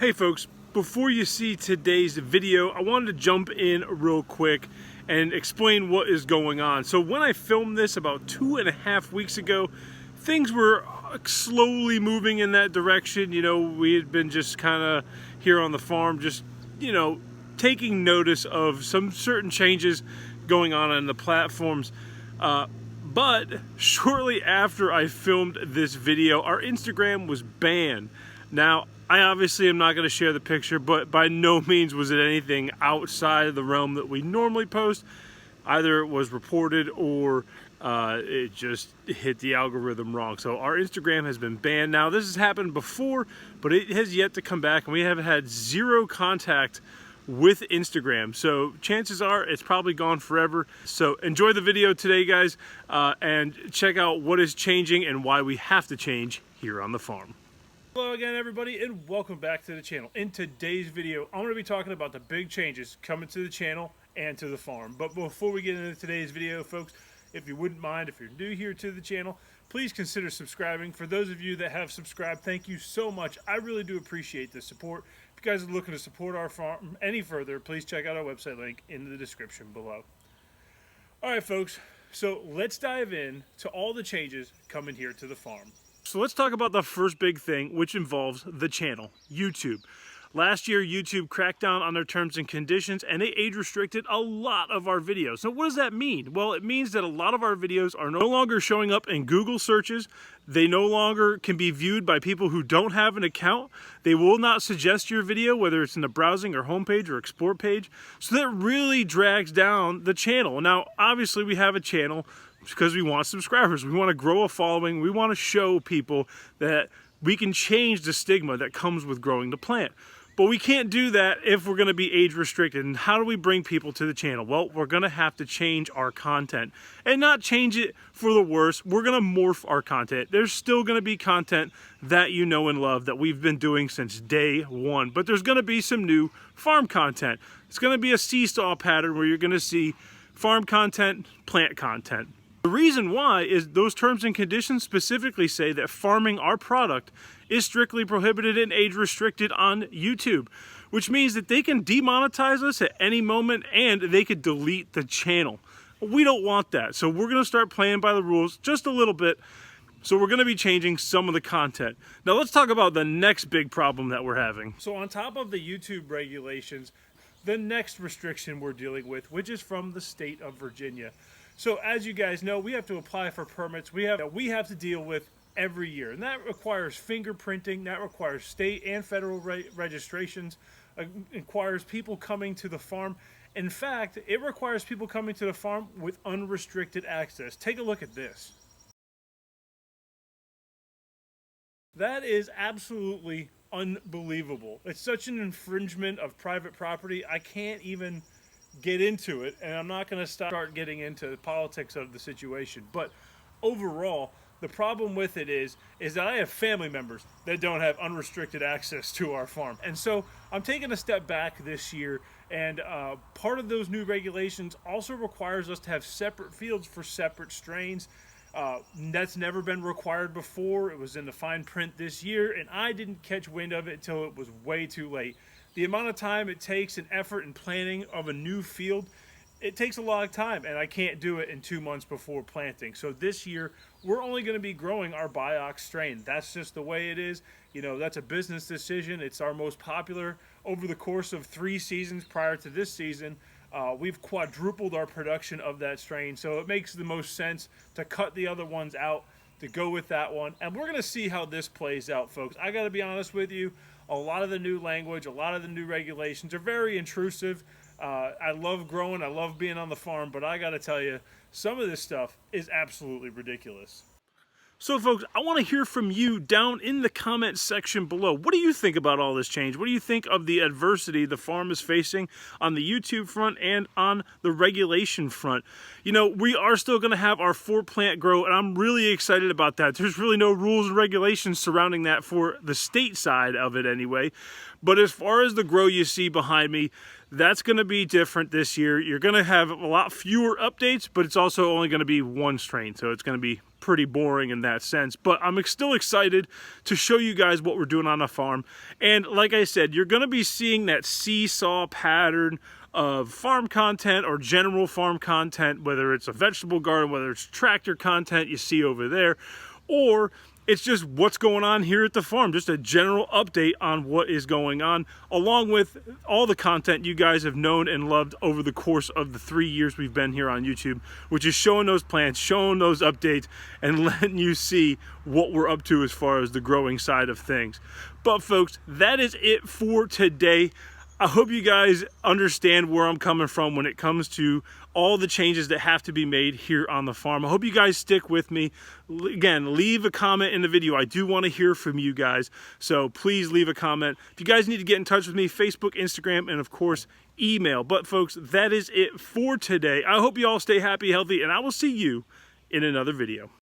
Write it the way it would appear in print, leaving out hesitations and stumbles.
Hey folks, before you see today's video, I wanted to jump in real quick and explain what is going on. So when I filmed this about 2.5 weeks ago, things were slowly moving in that direction. You know, we had been just kind of here on the farm, just, you know, taking notice of some certain changes going on the platforms. But shortly after I filmed this video, our Instagram was banned. Now, I obviously am not going to share the picture, but by no means was it anything outside of the realm that we normally post. Either it was reported or it just hit the algorithm wrong. So our Instagram has been banned. Now, this has happened before, but it has yet to come back, and we have had zero contact with Instagram. So chances are it's probably gone forever. So enjoy the video today, guys, and check out what is changing and why we have to change here on the farm. Hello again, everybody, and welcome back to the channel. In today's video, I'm going to be talking about the big changes coming to the channel and to the farm. But before we get into today's video, folks, if you wouldn't mind, if you're new here to the channel, please consider subscribing. For those of you that have subscribed, thank you so much. I really do appreciate the support. If you guys are looking to support our farm any further, please check out our website link in the description below. All right, folks, so let's dive in to all the changes coming here to the farm. So let's talk about the first big thing, which involves the channel, YouTube. Last year, YouTube cracked down on their terms and conditions, and they age restricted a lot of our videos. So what does that mean? Well, it means that a lot of our videos are no longer showing up in Google searches. They no longer can be viewed by people who don't have an account. They will not suggest your video, whether it's in the browsing or homepage or explore page. So that really drags down the channel. Now, obviously, we have a channel because we want subscribers. We want to grow a following. We want to show people that we can change the stigma that comes with growing the plant. But we can't do that if we're going to be age restricted. And how do we bring people to the channel? Well, we're going to have to change our content, and not change it for the worse. We're going to morph our content. There's still going to be content that you know and love that we've been doing since day one, but there's going to be some new farm content. It's going to be a seesaw pattern where you're going to see farm content, plant content. The reason why is those terms and conditions specifically say that farming our product is strictly prohibited and age restricted on YouTube, which means that they can demonetize us at any moment and they could delete the channel. We don't want that. So we're going to start playing by the rules just a little bit. So we're going to be changing some of the content. Now let's talk about the next big problem that we're having. So on top of the YouTube regulations, the next restriction we're dealing with, which is from the state of Virginia. So as you guys know, we have to apply for permits we have to deal with every year. And that requires fingerprinting, that requires state and federal registrations, requires people coming to the farm. In fact, it requires people coming to the farm with unrestricted access. Take a look at this. That is absolutely unbelievable. It's such an infringement of private property. I can't even get into it, and I'm not going to start getting into the politics of the situation. But overall, the problem with it is that I have family members that don't have unrestricted access to our farm. And so I'm taking a step back this year, and part of those new regulations also requires us to have separate fields for separate strains. That's never been required before. It was in the fine print this year, and I didn't catch wind of it until it was way too late. The amount of time it takes and effort and planning of a new field, it takes a lot of time, and I can't do it in 2 months before planting. So this year, we're only going to be growing our Biox strain. That's just the way it is. You know, that's a business decision. It's our most popular. Over the course of 3 seasons prior to this season, we've quadrupled our production of that strain. So it makes the most sense to cut the other ones out, to go with that one. And we're going to see how this plays out, folks. I got to be honest with you. A lot of the new language, a lot of the new regulations are very intrusive. I love growing, I love being on the farm, but I gotta tell you, some of this stuff is absolutely ridiculous. So folks, I want to hear from you down in the comment section below. What do you think about all this change? What do you think of the adversity the farm is facing on the YouTube front and on the regulation front? You know, we are still going to have our 4-plant grow, and I'm really excited about that. There's really no rules and regulations surrounding that for the state side of it anyway. But as far as the grow you see behind me, that's going to be different this year. You're going to have a lot fewer updates, but it's also only going to be one strain, so it's going to be pretty boring in that sense. But I'm still excited to show you guys what we're doing on the farm. And like I said, you're going to be seeing that seesaw pattern of farm content or general farm content, whether it's a vegetable garden, whether it's tractor content you see over there, or it's just what's going on here at the farm, just a general update on what is going on, along with all the content you guys have known and loved over the course of the 3 years we've been here on YouTube, which is showing those plants, showing those updates, and letting you see what we're up to as far as the growing side of things. But folks, that is it for today. I hope you guys understand where I'm coming from when it comes to all the changes that have to be made here on the farm. I hope you guys stick with me. Again, leave a comment in the video. I do want to hear from you guys, so please leave a comment. If you guys need to get in touch with me, Facebook, Instagram, and of course, email. But folks, that is it for today. I hope you all stay happy, healthy, and I will see you in another video.